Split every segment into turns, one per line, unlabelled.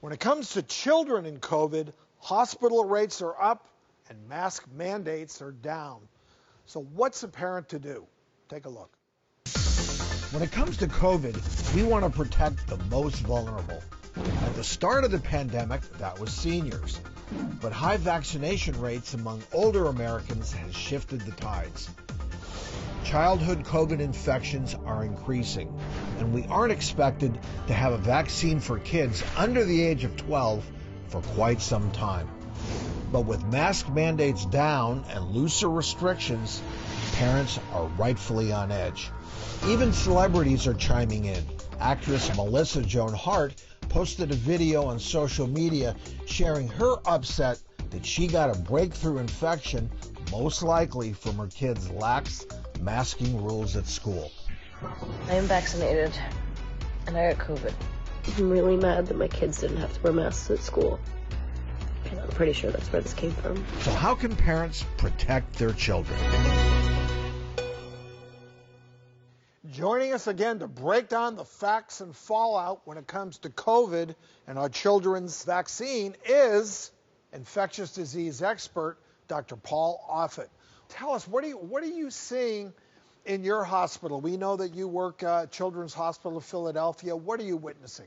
When it comes to children in COVID, hospital rates are up and mask mandates are down. So what's a parent to do? Take a look. When it comes to COVID, we want to protect the most vulnerable. At the start of the pandemic, that was seniors. But high vaccination rates among older Americans has shifted the tides. Childhood COVID infections are increasing, and we aren't expected to have a vaccine for kids under the age of 12 for quite some time. But with mask mandates down and looser restrictions, parents are rightfully on edge. Even celebrities are chiming in. Actress Melissa Joan Hart posted a video on social media sharing her upset that she got a breakthrough infection, most likely from her kids' lax masking rules at school.
I am vaccinated, and I got COVID.
I'm really mad that my kids didn't have to wear masks at school. And I'm pretty sure that's where this came from.
So how can parents protect their children? Joining us again to break down the facts and fallout when it comes to COVID and our children's vaccine is infectious disease expert Dr. Paul Offit. Tell us, what are you seeing in your hospital? We know that you work at Children's Hospital of Philadelphia. What are you witnessing?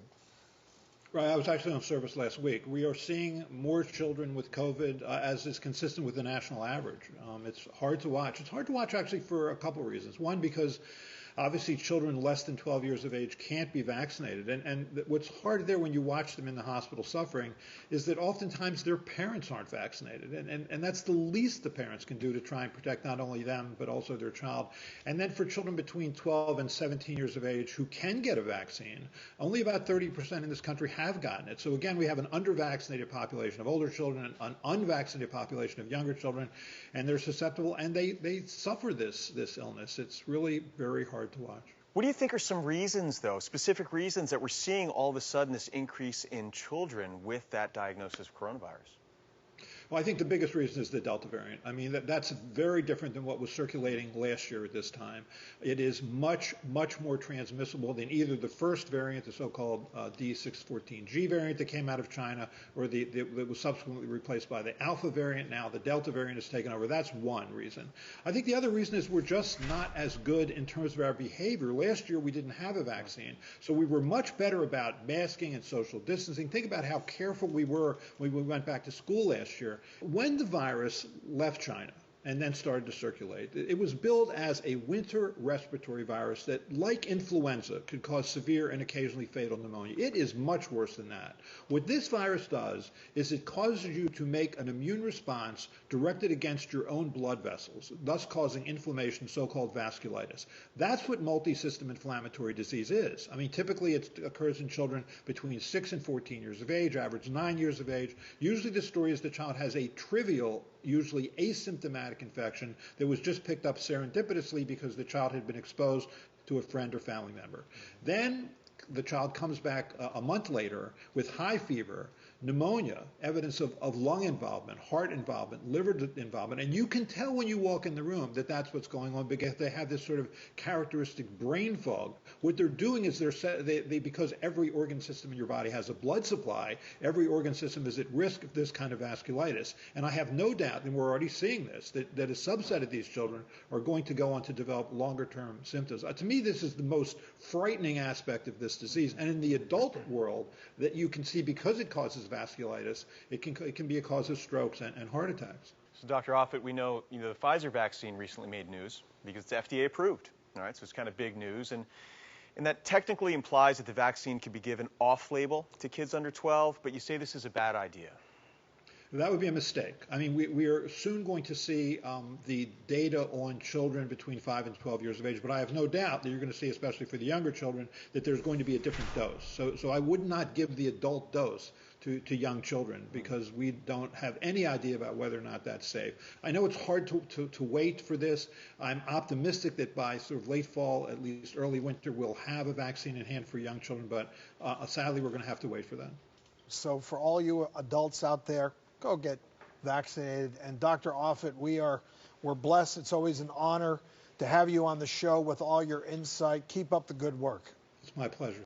Right, I was actually on service last week. We are seeing more children with COVID, as is consistent with the national average. It's hard to watch. It's hard to watch actually for a couple of reasons. One, because obviously children less than 12 years of age can't be vaccinated. And what's hard there when you watch them in the hospital suffering is that oftentimes their parents aren't vaccinated. And that's the least the parents can do to try and protect not only them, but also their child. And then for children between 12 and 17 years of age who can get a vaccine, only about 30% in this country have gotten it. So again, we have an under-vaccinated population of older children, an unvaccinated population of younger children, and they're susceptible, and they suffer this illness. It's really very hard to watch.
What do you think are some reasons, though, specific reasons that we're seeing all of a sudden this increase in children with that diagnosis of coronavirus?
Well, I think the biggest reason is the Delta variant. I mean, that's very different than what was circulating last year at this time. It is much, much more transmissible than either the first variant, the so-called D614G variant that came out of China, or that was subsequently replaced by the Alpha variant. Now the Delta variant has taken over. That's one reason. I think the other reason is we're just not as good in terms of our behavior. Last year we didn't have a vaccine, so we were much better about masking and social distancing. Think about how careful we were when we went back to school last year. When the virus left China and then started to circulate, it was billed as a winter respiratory virus that, like influenza, could cause severe and occasionally fatal pneumonia. It is much worse than that. What this virus does is it causes you to make an immune response directed against your own blood vessels, thus causing inflammation, so-called vasculitis. That's what multi-system inflammatory disease is. I mean, typically it occurs in children between 6 and 14 years of age, average 9 years of age. Usually the story is the child has a trivial, usually asymptomatic infection that was just picked up serendipitously because the child had been exposed to a friend or family member. Then the child comes back a month later with high fever, pneumonia, evidence of lung involvement, heart involvement, liver involvement, and you can tell when you walk in the room that that's what's going on because they have this sort of characteristic brain fog. What they're doing is because every organ system in your body has a blood supply, every organ system is at risk of this kind of vasculitis. And I have no doubt, and we're already seeing this, that a subset of these children are going to go on to develop longer-term symptoms. To me, this is the most frightening aspect of this disease. And in the adult world, that you can see because it causes vasculitis, it can be a cause of strokes and heart attacks.
So, Dr. Offit, we know the Pfizer vaccine recently made news because it's FDA approved. All right, so it's kind of big news, and that technically implies that the vaccine can be given off-label to kids under 12. But you say this is a bad idea.
That would be a mistake. I mean, we are soon going to see the data on children between 5 and 12 years of age, but I have no doubt that you're going to see, especially for the younger children, that there's going to be a different dose. So I would not give the adult dose to young children because we don't have any idea about whether or not that's safe. I know it's hard to wait for this. I'm optimistic that by sort of late fall, at least early winter, we'll have a vaccine in hand for young children, but sadly we're going to have to wait for that.
So for all you adults out there, go get vaccinated. And Dr. Offit, we're blessed. It's always an honor to have you on the show with all your insight. Keep up the good work.
It's my pleasure.